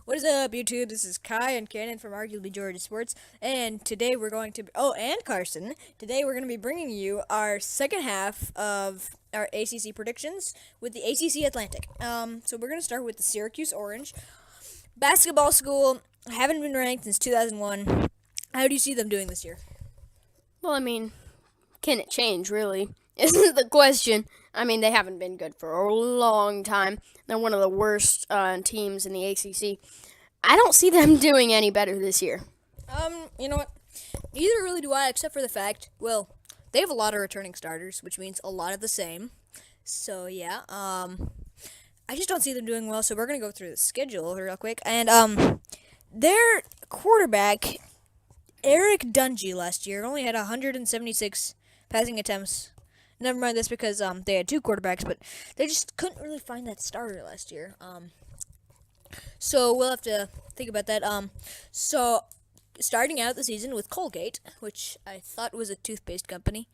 What is up, YouTube? This is Kai and Cannon from Arguably Georgia Sports, and today we're going to and Carson. Today we're going to be bringing you our second half of our ACC predictions with the ACC Atlantic. So we're going to start with the Syracuse Orange basketball school. Haven't been ranked since 2001. How do you see them doing this year? Well, can it change, really? Isn't the question. They haven't been good for a long time. They're one of the worst teams in the ACC. I don't see them doing any better this year. You know what? Neither really do I, except for the fact, well, they have a lot of returning starters, which means a lot of the same. So, yeah, I just don't see them doing well, so we're going to go through the schedule real quick. And, their quarterback, Eric Dungy, last year only had 176 passing attempts. Never mind this because they had two quarterbacks, but they just couldn't really find that starter last year. So we'll have to think about that. So starting out the season with Colgate, which I thought was a toothpaste company.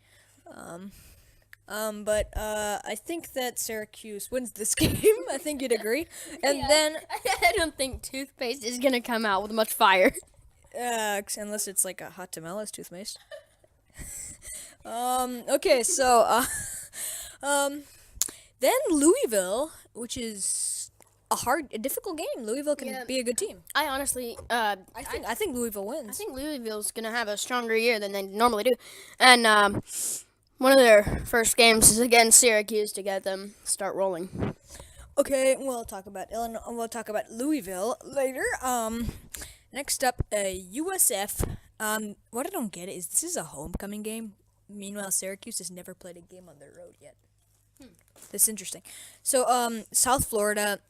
But I think that Syracuse wins this game. I think you'd agree. And then I don't think toothpaste is gonna come out with much fire. unless it's like a hot tamales toothpaste. Okay, so then Louisville, which is a difficult game. Louisville can be a good team. I honestly, I think Louisville wins. I think Louisville's gonna have a stronger year than they normally do, and one of their first games is against Syracuse to get them start rolling. Okay, we'll talk about Illinois. We'll talk about Louisville later. Next up, USF. What I don't get is this is a homecoming game. Meanwhile, Syracuse has never played a game on their road yet. That's interesting. So, South Florida.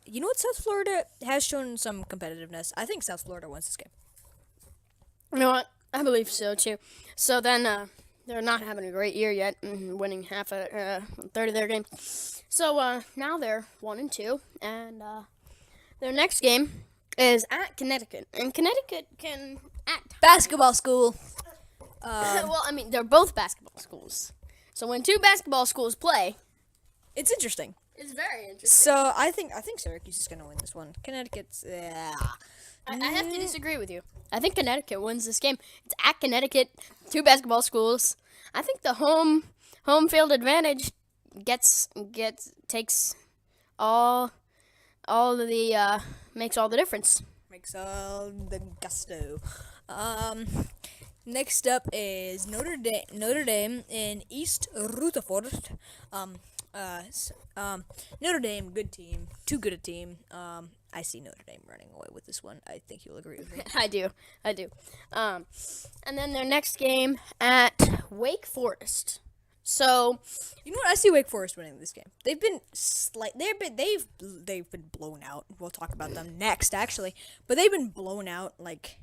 You know what? South Florida has shown some competitiveness. I think South Florida wins this game. You know what? I believe so too. So then, they're not having a great year yet, winning half a third of their games. So now they're 1-2, and their next game is at Connecticut, and Connecticut can Basketball school. They're both basketball schools. So when two basketball schools play, It's interesting. it's very interesting. So I think Syracuse is gonna win this one. Connecticut's I have to disagree with you. I think Connecticut wins this game. It's at Connecticut, two basketball schools. I think the home field advantage takes all of the makes all the difference. makes all the gusto. Next up is Notre Dame in East Rutherford. Notre Dame, good team, too good a team. I see Notre Dame running away with this one. I think you'll agree with me. I do. And then their next game at Wake Forest. So, You know what? I see Wake Forest winning this game. They've been they've been blown out. We'll talk about them next, actually. But they've been blown out. Like,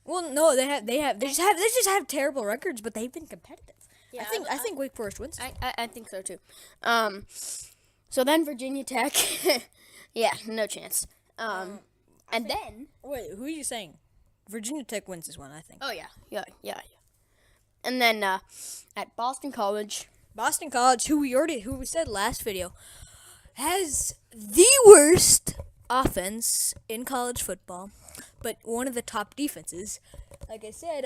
well, no, they just have terrible records, but they've been competitive. Yeah, I think Wake Forest wins. I think so too. So then Virginia Tech, yeah, no chance. And then, Wait, who are you saying? Virginia Tech wins this one, I think. oh yeah. And then at Boston College, Boston College, who we said last video, has the worst offense in college football, but one of the top defenses. Like I said,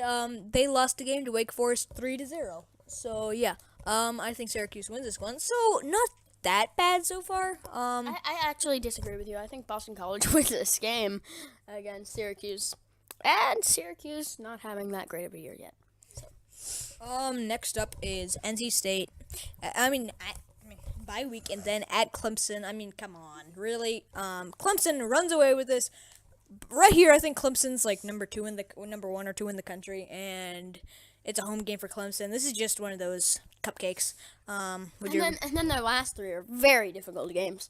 they lost the game to Wake Forest 3-0. So yeah, I think Syracuse wins this one. So not that bad so far. I actually disagree with you. I think Boston College wins this game against Syracuse, and Syracuse not having that great of a year yet. Next up is NC State. Bye week and then at Clemson. Come on, really? Clemson runs away with this. Right here, I think Clemson's like number 1 or 2 in the country, and it's a home game for Clemson. This is just one of those cupcakes. And then their last three are very difficult games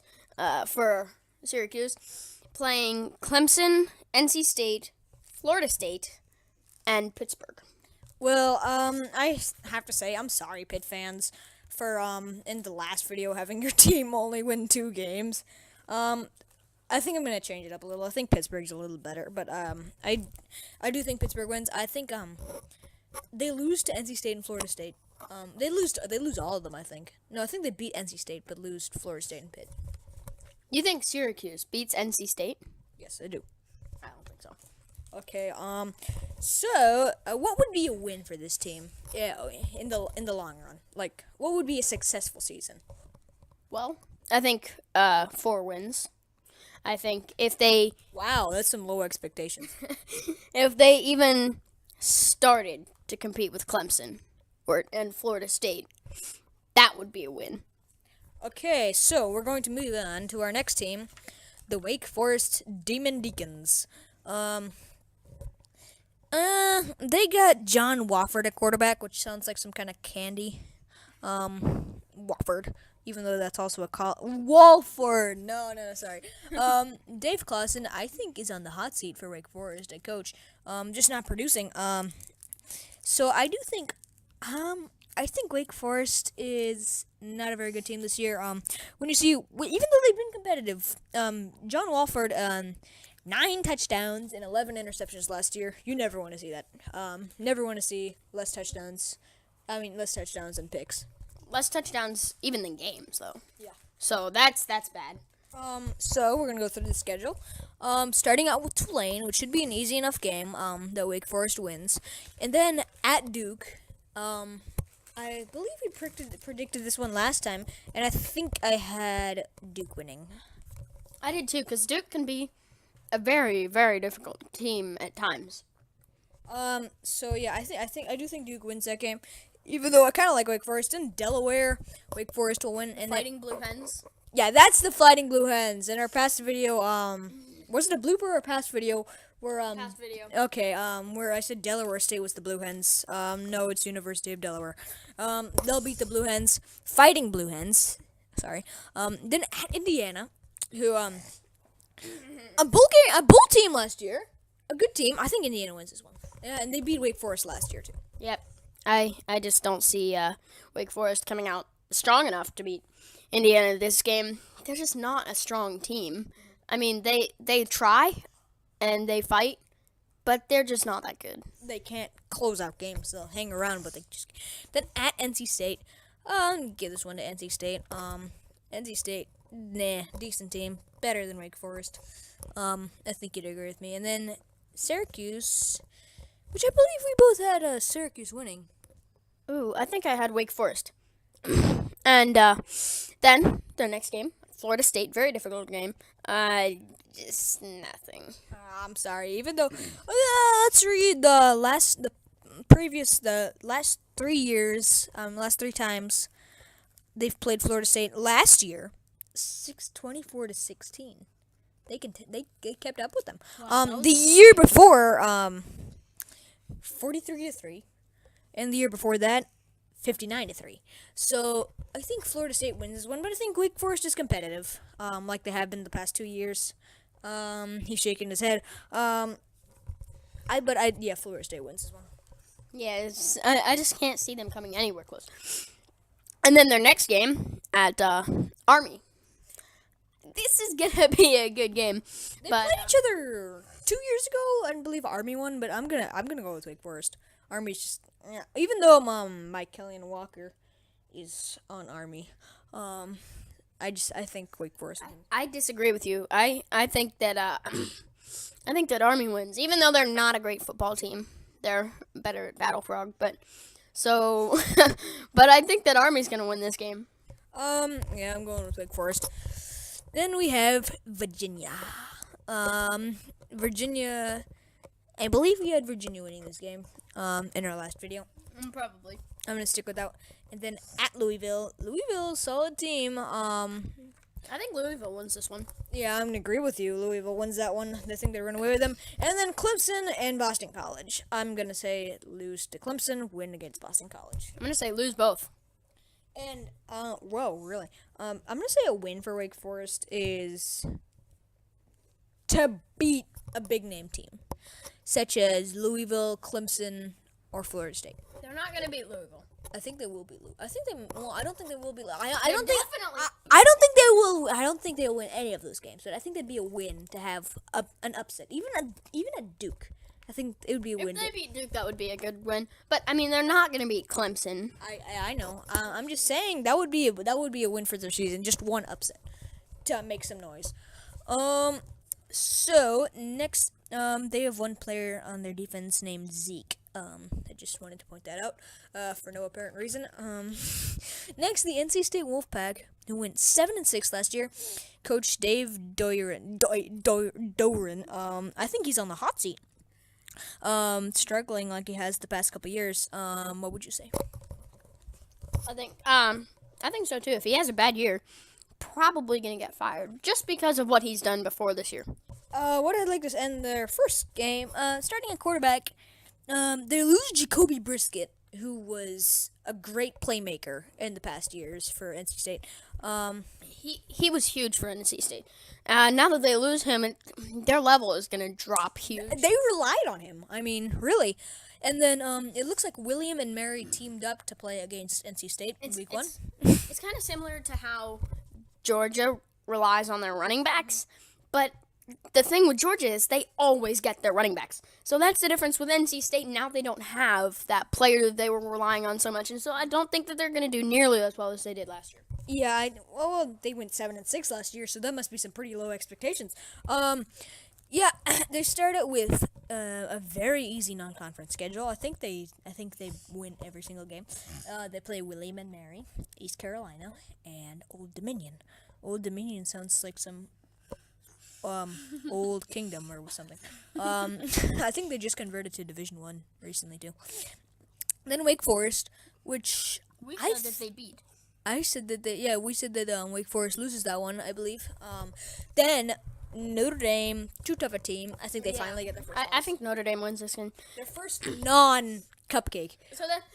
for Syracuse, playing Clemson, NC State, Florida State, and Pittsburgh. Well, I have to say, I'm sorry, Pitt fans, for in the last video having your team only win 2 games. I think I'm gonna change it up a little. I think Pittsburgh's a little better, but I do think Pittsburgh wins. I think they lose to NC State and Florida State. They lose all of them, I think. No, I think they beat NC State but lose to Florida State and Pitt. You think Syracuse beats NC State? Yes, I do. I don't think so. Okay. So, what would be a win for this team? Yeah, in the long run. Like, what would be a successful season? Well, I think 4 wins. I think if they Wow, that's some low expectations. even started to compete with Clemson and Florida State, that would be a win. Okay, so we're going to move on to our next team, the Wake Forest Demon Deacons. They got John Wofford at quarterback, which sounds like some kind of candy. Wofford, even though that's also a Walford. No, sorry. Dave Clawson, I think, is on the hot seat for Wake Forest at coach. Just not producing. So I do think, I think Wake Forest is not a very good team this year. When you see, even though they've been competitive, John Walford, 9 touchdowns and 11 interceptions last year. You never want to see that. Never want to see less touchdowns than picks. Less touchdowns even than games, though. Yeah. So that's bad. So we're gonna go through the schedule. Starting out with Tulane, which should be an easy enough game. That Wake Forest wins, and then at Duke. I believe we predicted this one last time, and I think I had Duke winning. I did too, because Duke can be a very, very difficult team at times. So yeah, I do think Duke wins that game, even though I kind of like Wake Forest. In Delaware, Wake Forest will win. And Fighting Blue Hens. Yeah, that's the Fighting Blue Hens. In our past video, was it a blooper or a past video? Where Past video. Okay, where I said Delaware State was the Blue Hens. No, it's University of Delaware. They'll beat the Blue Hens, Fighting Blue Hens. Sorry. Then at Indiana, who a bull team last year, a good team. I think Indiana wins this one. Yeah, and they beat Wake Forest last year too. Yep. I just don't see Wake Forest coming out strong enough to beat Indiana this game. They're just not a strong team. I mean, they try and they fight, but they're just not that good. They can't close out games. They'll hang around, but they just. Then at NC State, give this one to NC State. NC State, decent team, better than Wake Forest. I think you'd agree with me. And then Syracuse, which I believe we both had Syracuse winning. Ooh, I think I had Wake Forest. And then their next game, Florida State, very difficult game. Just nothing. I'm sorry. Even though, let's read the last 3 years, last 3 times they've played Florida State. Last year, 24-16. They kept up with them. Wow, the year before, 43-3, and the year before that, 59-3. So I think Florida State wins this one, but I think Wake Forest is competitive, like they have been the past 2 years. He's shaking his head. Florida State wins this one. Yeah, I just can't see them coming anywhere close. And then their next game at Army. This is gonna be a good game. They played each other 2 years ago. I believe Army won, but I'm gonna go with Wake Forest. Army's just even though Mike Kellyan Walker is on Army, I think Wake Forest wins. I disagree with you. I think that I think that Army wins, even though they're not a great football team. They're better at Battle Frog, but I think that Army's gonna win this game. Yeah, I'm going with Wake Forest. Then we have Virginia. Virginia, I believe we had Virginia winning this game. In our last video. Probably. I'm gonna stick with that. And then at Louisville, solid team. I think Louisville wins this one. Yeah, I'm gonna agree with you. Louisville wins that one. I think they run away with them. And then Clemson and Boston College. I'm gonna say lose to Clemson, win against Boston College. I'm gonna say lose both. And whoa, really? I'm gonna say a win for Wake Forest is to beat a big name team, such as Louisville, Clemson, or Florida State. They're not gonna beat Louisville. I think they will be. I don't think they will be. I don't think. definitely. I don't think they will. I don't think they'll win any of those games. But I think that'd be a win to have an upset. Even a Duke. I think it would be a win. If they beat Duke, that would be a good win. But I mean, they're not gonna beat Clemson. I know. I'm just saying that would be a win for their season. Just one upset to make some noise. So next, they have one player on their defense named Zeke. I just wanted to point that out, for no apparent reason. Next, the NC State Wolfpack, who went 7-6 last year. Coach Dave Doran. I think he's on the hot seat. Struggling like he has the past couple years. What would you say? I think so too. If he has a bad year, probably gonna get fired just because of what he's done before this year. What I'd like to end their first game, starting at quarterback, they lose Jacoby Brisket, who was a great playmaker in the past years for NC State. He was huge for NC State. Now that they lose him, their level is gonna drop huge. They relied on him. I mean, really. And then it looks like William and Mary teamed up to play against NC State in week 1. It's kind of similar to how Georgia relies on their running backs, but the thing with Georgia is they always get their running backs. So that's the difference with NC State. Now they don't have that player that they were relying on so much, and so I don't think that they're going to do nearly as well as they did last year. Yeah, well, they went 7-6 last year, so that must be some pretty low expectations. Yeah, they started with a very easy non-conference schedule. I think they win every single game. They play William and Mary, East Carolina, and Old Dominion. Old Dominion sounds like some Old Kingdom or something. I think they just converted to Division 1 recently too. Then Wake Forest, which We said that they beat. I said that we said that Wake Forest loses that one, I believe. Then Notre Dame, too tough a team. I think they finally get their first. I think Notre Dame wins this game. Their first non-cupcake.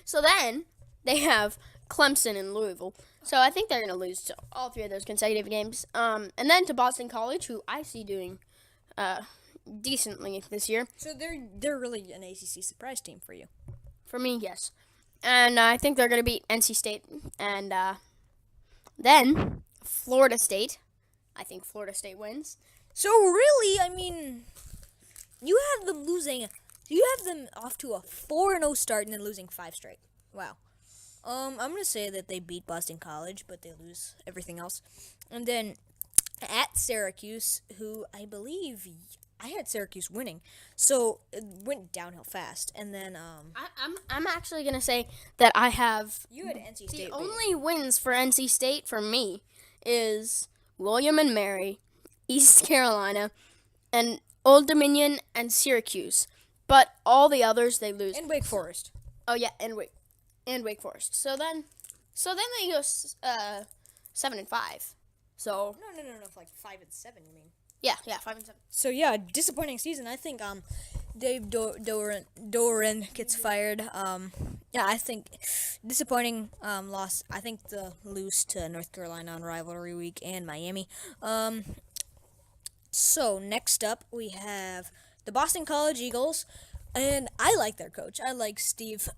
So then they have Clemson and Louisville. So I think they're going to lose to all three of those consecutive games. And then to Boston College, who I see doing decently this year. So they're really an ACC surprise team for you. For me, yes. And I think they're going to beat NC State. And then Florida State. I think Florida State wins. So really, I mean, you have them off to a 4-0 start and then losing 5 straight. Wow. I'm going to say that they beat Boston College, but they lose everything else. And then at Syracuse, who I believe I had Syracuse winning. So it went downhill fast. And then I'm actually going to say that I have you had NC State. The only wins for NC State for me is William and Mary, East Carolina, and Old Dominion and Syracuse. But all the others they lose. And Wake Forest. Oh yeah, and Wake Forest. So then they go 7-5. So No, like 5-7. You mean? Yeah, 5-7. So yeah, disappointing season. I think Dave Doran gets fired. Yeah, I think disappointing loss. I think the lose to North Carolina on rivalry week and Miami. So next up we have the Boston College Eagles, and I like their coach. I like Steve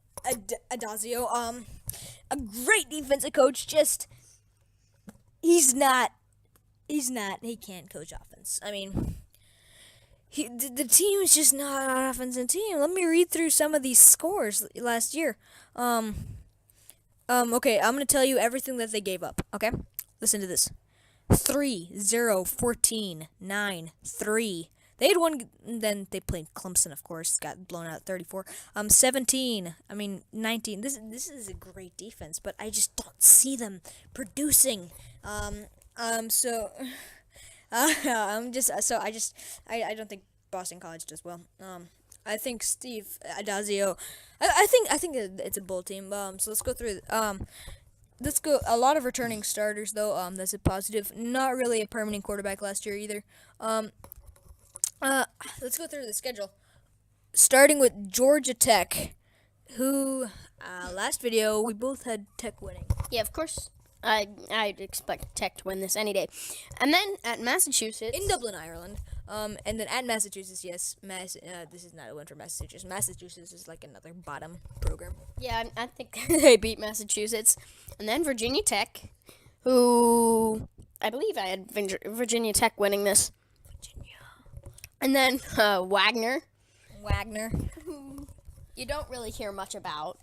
Adazio. A great defensive coach. Just he can't coach offense. I mean, the team is just not an offensive team. Let me read through some of these scores last year. Okay, I'm going to tell you everything that they gave up, okay? Listen to this. 3-0-14-9-3. They had one, then they played Clemson, of course, got blown out 34. 19. This is a great defense, but I just don't see them producing. So I don't think Boston College does well. I think Steve Adazio, I think it's a bull team. So let's go through. Let's go. A lot of returning starters though. That's a positive. Not really a permanent quarterback last year either. Let's go through the schedule. Starting with Georgia Tech, who last video we both had Tech winning. Yeah, of course. I'd expect Tech to win this any day. And then at Massachusetts. In Dublin, Ireland. And then at Massachusetts, yes. This is not a win for Massachusetts. Massachusetts is like another bottom program. Yeah, I think they beat Massachusetts. And then Virginia Tech, who I believe I had Virginia Tech winning this. Virginia. And then Wagner. Who you don't really hear much about.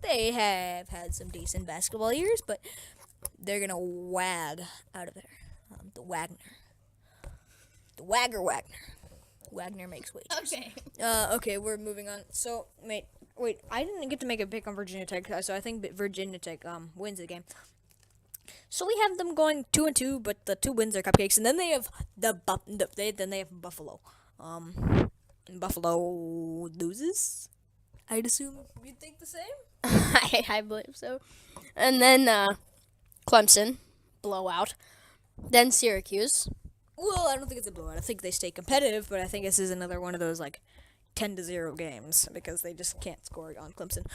They have had some decent basketball years, but they're gonna wag out of there. The Wagner. Wagner. Wagner makes wages. Okay. Okay, we're moving on. So, wait, I didn't get to make a pick on Virginia Tech, so I think that Virginia Tech wins the game. So we have them going 2-2, but the 2 wins are cupcakes, and then they have they have Buffalo. And Buffalo loses. I'd assume you'd think the same. I believe so. And then Clemson, blowout. Then Syracuse. Well, I don't think it's a blowout. I think they stay competitive, but I think this is another one of those like 10-0 games because they just can't score on Clemson.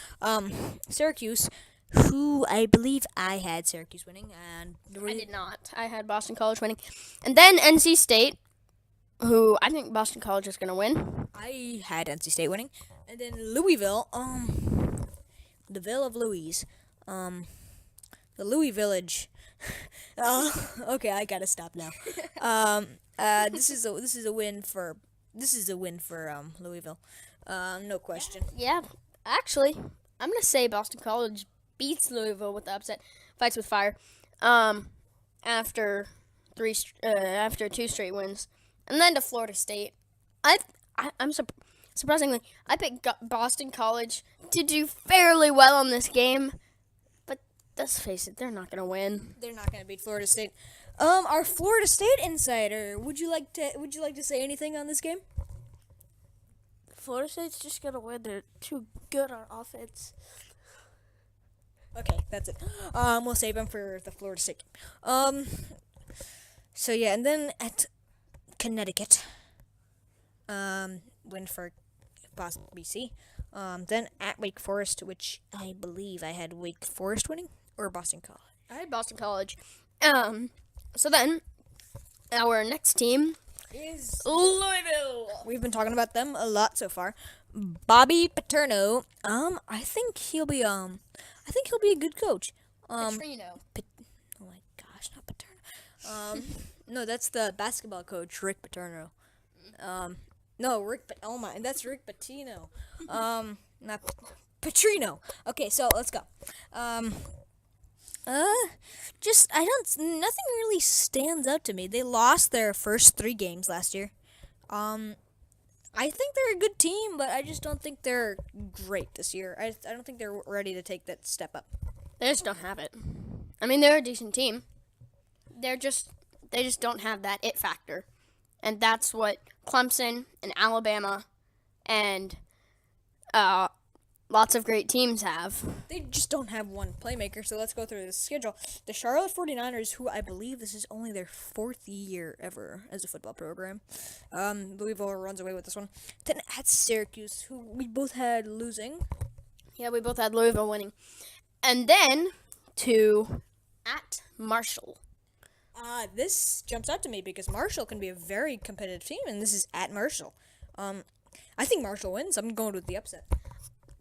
Syracuse, who I believe I had Syracuse winning, and I did not. I had Boston College winning. And then NC State, who I think Boston College is going to win. I had NC State winning, and then Louisville, the Ville of Louise, the Louis Village. Okay, I gotta stop now. This is a win for Louisville. No question. Yeah, actually, I'm going to say Boston College beats Louisville with the upset, fights with fire, after 2 straight wins. And then to Florida State. I'm surprisingly, I picked Boston College to do fairly well on this game. But let's face it, they're not going to win. They're not going to beat Florida State. Our Florida State insider, would you like to say anything on this game? Florida State's just gonna win. They're too good on offense. Okay, that's it. We'll save them for the Florida State game. So yeah, and then at Connecticut, win for Boston, BC. Then at Wake Forest, which I believe I had Wake Forest winning, or Boston College. I had Boston College. So then, our next team Is Louisville. We've been talking about them a lot so far. Bobby Paterno. I think he'll be a good coach. Petrino. Oh my gosh, not Paterno. No, that's the basketball coach, Rick Paterno. No, that's Rick Pitino. Not Petrino. Okay, so let's go. Nothing really stands out to me. They lost their first 3 games last year. I think they're a good team, but I just don't think they're great this year. I don't think they're ready to take that step up. They just don't have it. I mean, they're a decent team. They just don't have that it factor. And that's what Clemson and Alabama and lots of great teams have. They just don't have one playmaker, so let's go through the schedule. The Charlotte 49ers, who I believe this is only their 4th year ever as a football program. Louisville runs away with this one. Then at Syracuse, who we both had losing. Yeah, we both had Louisville winning. And then at Marshall. This jumps out to me because Marshall can be a very competitive team, and this is at Marshall. I think Marshall wins. I'm going with the upset.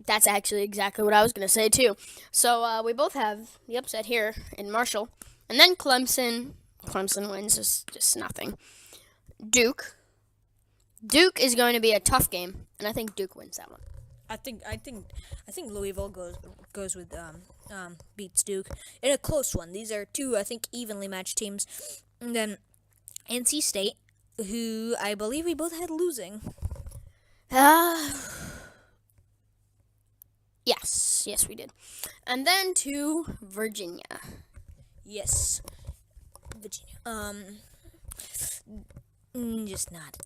That's actually exactly what I was going to say, too. So, we both have the upset here in Marshall. And then Clemson. Clemson wins just nothing. Duke. Duke is going to be a tough game, and I think Duke wins that one. I think Louisville goes with beats Duke in a close one. These are 2 I think evenly matched teams. And then NC State, who I believe we both had losing. Yes, we did. And then to Virginia. Yes, Virginia. Just not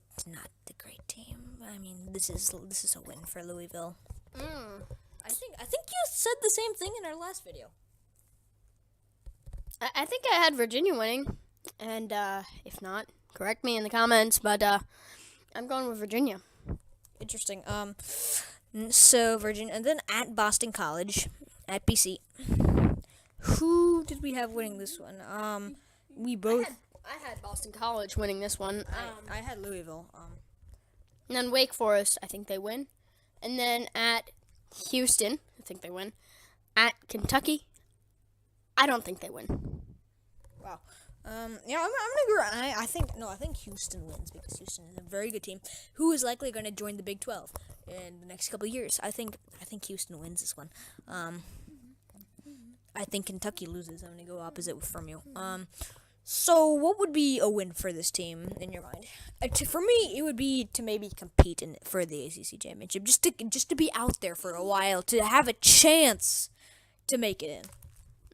the great team. I mean, this is a win for Louisville. I think you said the same thing in our last video. I think I had Virginia winning, and if not, correct me in the comments. But I'm going with Virginia. Interesting. So Virginia, and then at Boston College, at BC. Who did we have winning this one? We both. I had Boston College winning this one. I had Louisville. And then Wake Forest, I think they win. And then at Houston, I think they win. At Kentucky, I don't think they win. Wow. Yeah, I'm gonna agree. I think Houston wins because Houston is a very good team who is likely going to join the Big 12 in the next couple of years. I think Houston wins this one. I think Kentucky loses. I'm gonna go opposite from you. So, what would be a win for this team in your mind? For me, it would be to maybe compete for the ACC championship, just to be out there for a while, to have a chance to make it in.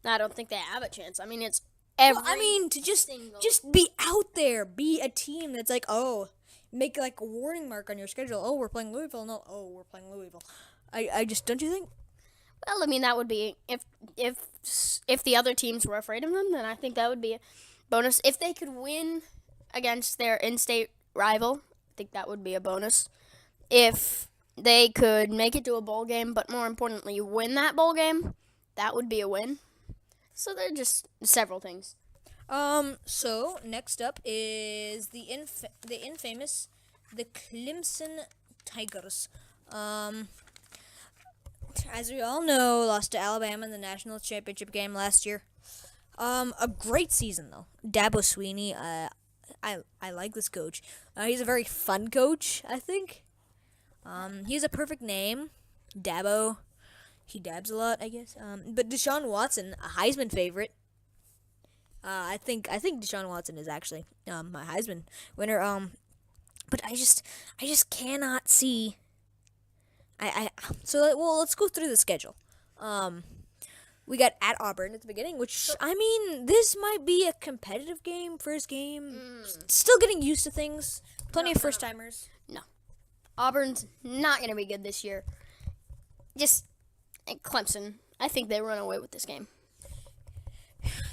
I don't think they have a chance. I mean, it's Well, I mean, to just single- be out there, be a team that's like, oh, make like a warning mark on your schedule. Oh, we're playing Louisville. No, oh, we're playing Louisville. I just don't you think? Well, I mean, that would be if the other teams were afraid of them, then I think that would be a bonus. If they could win against their in-state rival, I think that would be a bonus. If they could make it to a bowl game, but more importantly, win that bowl game, that would be a win. So they're just several things. So next up is the infamous Clemson Tigers. As we all know, lost to Alabama in the national championship game last year. A great season though. Dabo Sweeney. I like this coach. He's a very fun coach, I think. He has a perfect name, Dabo. He dabs a lot, I guess. But Deshaun Watson, a Heisman favorite. I think Deshaun Watson is actually my Heisman winner. But I just cannot see. Let's go through the schedule. We got at Auburn at the beginning, which I mean, this might be a competitive game, first game. Still getting used to things. Plenty of first timers. Auburn's not going to be good this year. Just Clemson. I think they run away with this game.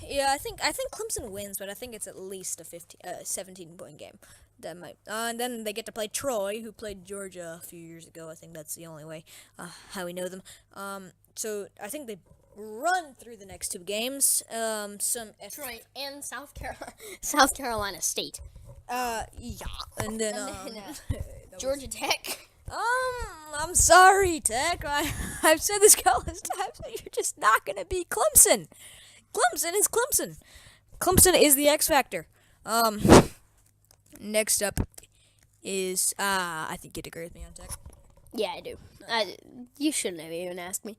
Yeah, I think Clemson wins, but I think it's at least a 17-point game. That might, and then they get to play Troy, who played Georgia a few years ago. I think that's the only way how we know them. So I think they run through the next two games. Troy and South Carolina State. Yeah, and then Georgia Tech. I'm sorry, Tech. I've said this countless times, but you're just not gonna be Clemson. Clemson is Clemson. Clemson is the X factor. Next up is I think you'd agree with me on Tech. Yeah, I do. You shouldn't have even asked me.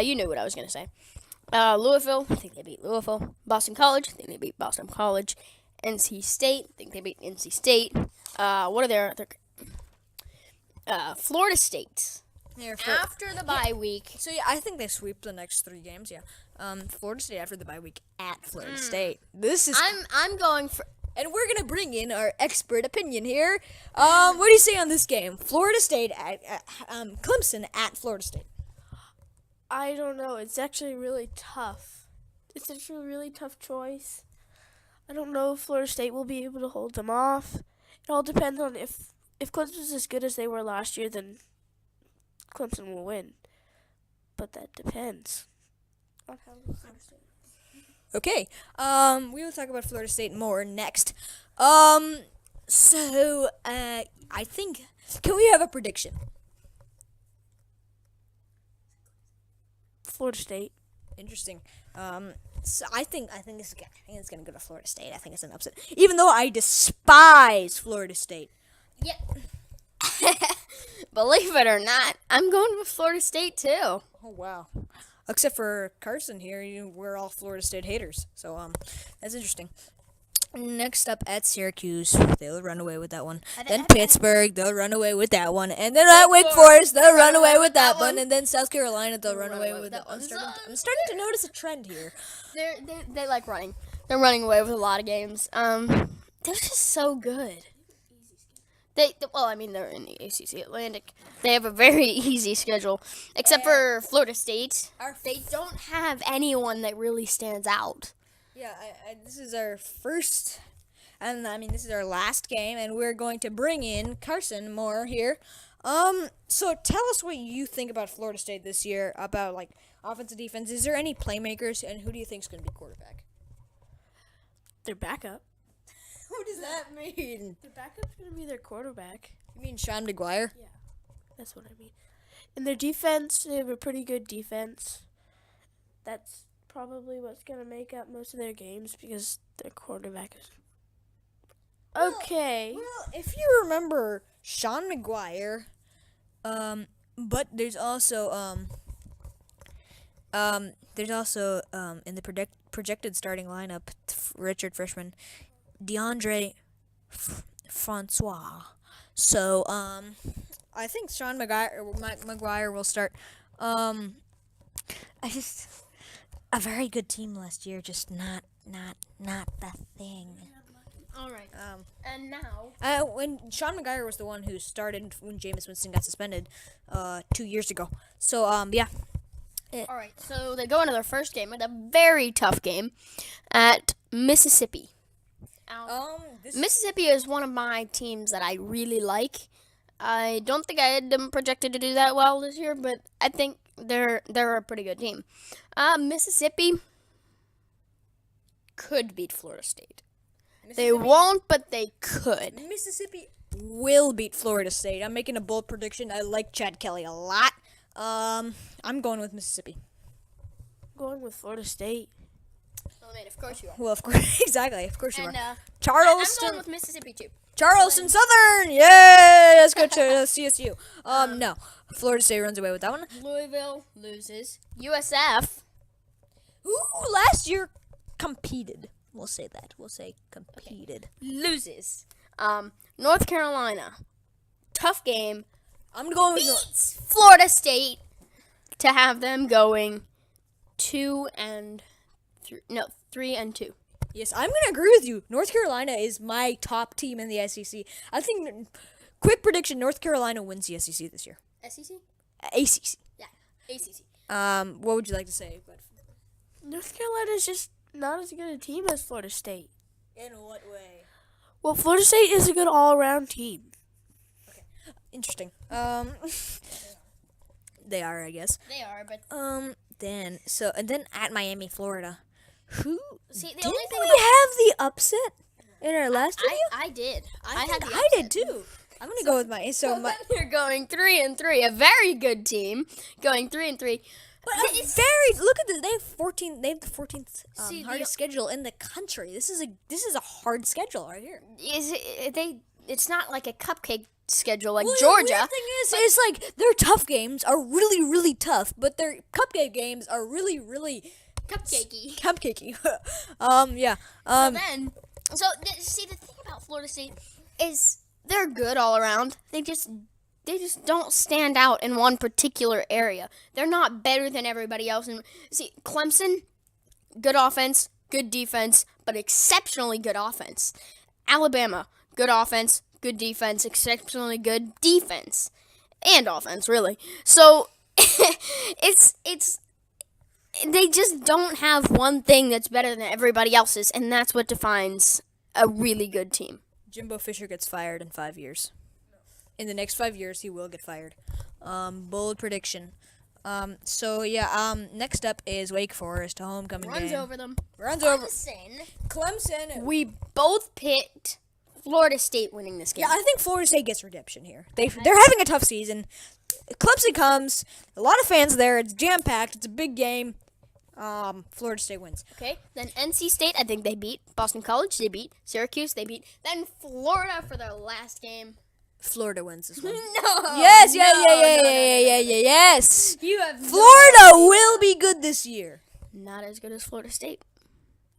You knew what I was gonna say. Louisville. I think they beat Louisville. Boston College. I think they beat Boston College. NC State. I think they beat NC State. What are their other? Florida State. After the bye week. So yeah, I think they sweep the next three games. Yeah. Florida State after the bye week at Florida State. This is. I'm going for. And we're gonna bring in our expert opinion here. What do you say on this game? Florida State at Clemson at Florida State. I don't know. It's actually really tough. It's actually a really tough choice. I don't know if Florida State will be able to hold them off. It all depends on if Clemson's as good as they were last year, then Clemson will win. But that depends on how Florida State. Okay. We will talk about Florida State more next. So I think, can we have a prediction? Florida State. Interesting. So I think it's gonna go to Florida State. I think it's an upset, even though I despise Florida State. Yeah. Believe it or not, I'm going with Florida State too. Oh wow. Except for Carson here, we're all Florida State haters. So that's interesting. Next up at Syracuse, they'll run away with that one. Then Pittsburgh, they'll run away with that one. And then at Wake Forest, they'll run away with that one. And then South Carolina, they'll run away with that one. I'm starting to notice a trend here. They like running. They're running away with a lot of games. They're just so good. They're in the ACC Atlantic. They have a very easy schedule, except for Florida State. They don't have anyone that really stands out. Yeah, this is our first, and this is our last game, and we're going to bring in Carson Moore here. So tell us what you think about Florida State this year, about like offense and defense. Is there any playmakers, and who do you think is going to be quarterback? Their backup. What does that mean? Their backup's going to be their quarterback. You mean Sean McGuire? Yeah, that's what I mean. And their defense, they have a pretty good defense. That's probably what's going to make up most of their games because their quarterback is okay. Well, if you remember Sean McGuire, but there's also in the projected starting lineup: Richard Freshman, DeAndre Francois. So I think Sean McGuire will start. I just a very good team last year, just not the thing. All right. And now, When Sean McGuire was the one who started when Jameis Winston got suspended 2 years ago. So yeah. all right. So they go into their first game, with a very tough game, at Mississippi. Mississippi is one of my teams that I really like. I don't think I had them projected to do that well this year, but I think they're a pretty good team. Mississippi could beat Florida State. They won't, but they could. Mississippi will beat Florida State. I'm making a bold prediction. I like Chad Kelly a lot. I'm going with Mississippi. Going with Florida State. Oh man, of course you are. Well, of course, exactly. Of course you And are. I'm Charleston. going with Mississippi too. Charleston Southern. Yay! Let's go to CSU. No. Florida State runs away with that one. Louisville loses. USF. Ooh, last year competed. We'll say that. We'll say competed. Loses. North Carolina. Tough game. I'm going with Beats Florida State to have them going 3 and 2. Yes, I'm going to agree with you. North Carolina is my top team in the SEC. I think, quick prediction, North Carolina wins the SEC this year. SEC? ACC. Yeah, ACC. What would you like to say? North Carolina is just not as good a team as Florida State. In what way? Well, Florida State is a good all-around team. Interesting. They are, I guess. They are, but Then at Miami, Florida. Who see the did only thing we have the upset in our last video? I did. I did too. I'm gonna go with my You're going 3 and 3, a very good team, going 3 and 3. But look at this. They have 14. They have the 14th See, hardest schedule in the country. This is a hard schedule right here. It's not like a cupcake schedule like Well, Georgia. The weird thing is like their tough games are really, really tough, but their cupcake games are really, really Cupcakey. cupcakey. Yeah. See, the thing about Florida State is they're good all around. They just don't stand out in one particular area. They're not better than everybody else. And see, Clemson, good offense, good defense, but exceptionally good offense. Alabama, good offense, good defense, exceptionally good defense, and offense, really. So they just don't have one thing that's better than everybody else's, and that's what defines a really good team. Jimbo Fisher gets fired in 5 years. In the next 5 years, he will get fired. Bold prediction. Next up is Wake Forest, a homecoming Runs game. over them. Clemson. We both picked Florida State winning this game. Yeah, I think Florida State gets redemption here. They're having a tough season. Clemson comes. A lot of fans there. It's jam-packed. It's a big game. Florida State wins. Okay, then NC State, I think they beat. Boston College, they beat. Syracuse, they beat. Then Florida for their last game. Florida wins this one. No. Yes, yes. You have Florida will be good this year. not as good as Florida State.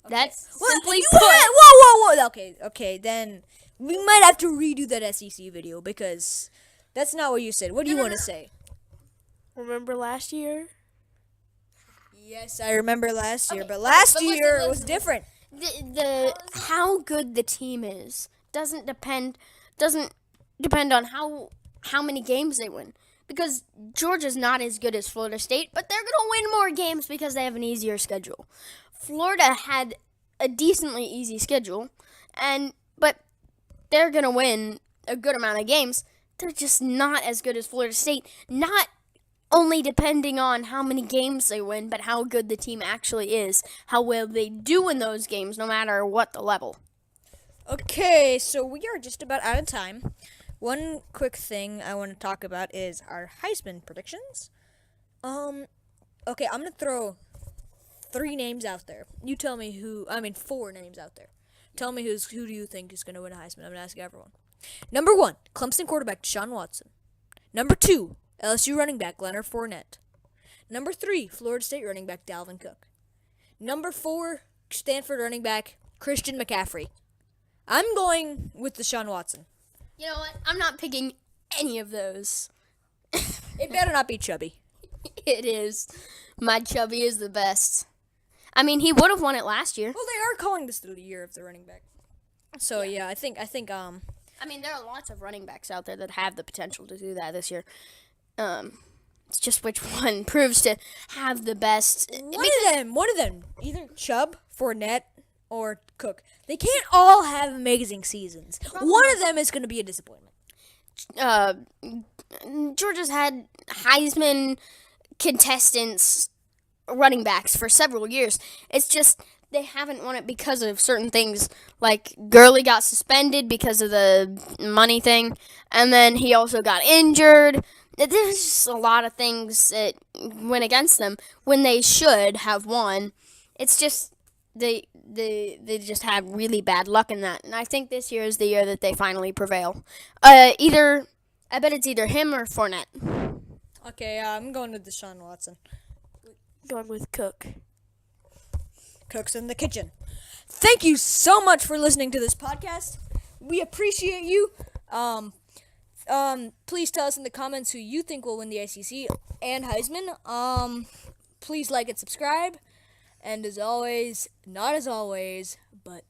That's Well, simply you put. whoa. Okay, then we might have to redo that SEC video because that's not what you said. What do you want to say? Remember last year? Yes, I remember last year, Okay, but last but year listen, it was different. The how good the team is doesn't depend on how many games they win, because Georgia's not as good as Florida State, but they're gonna win more games because they have an easier schedule. Florida had a decently easy schedule, but they're gonna win a good amount of games. They're just not as good as Florida State. Not only depending on how many games they win, but how good the team actually is, how well they do in those games, no matter what the level. Okay, so we are just about out of time. One quick thing I want to talk about is our Heisman predictions. Okay, I'm gonna throw 3 names out there. You tell me 4 names out there. Tell me who do you think is gonna win a Heisman? I'm gonna ask everyone. Number 1, Clemson quarterback Deshaun Watson. Number 2, LSU running back Leonard Fournette. Number 3, Florida State running back Dalvin Cook. Number 4, Stanford running back, Christian McCaffrey. I'm going with Deshaun Watson. You know what? I'm not picking any of those. It better not be Chubby. It is. My Chubby is the best. I mean, he would have won it last year. Well, they are calling this the year of the running back. So yeah, I think I mean, there are lots of running backs out there that have the potential to do that this year. It's just which one proves to have the best. one of them, either Chubb, Fournette, or Cook. They can't all have amazing seasons. One of them is going to be a disappointment. Georgia's had Heisman contestants running backs for several years. It's just they haven't won it because of certain things. Like Gurley got suspended because of the money thing, and then he also got injured. There's just a lot of things that went against them when they should have won. It's just they just have really bad luck in that. And I think this year is the year that they finally prevail. I bet it's either him or Fournette. Okay, I'm going with Deshaun Watson. Going with Cook. Cook's in the kitchen. Thank you so much for listening to this podcast. We appreciate you. Please tell us in the comments who you think will win the ACC and Heisman. Please like and subscribe. And as always, not as always, but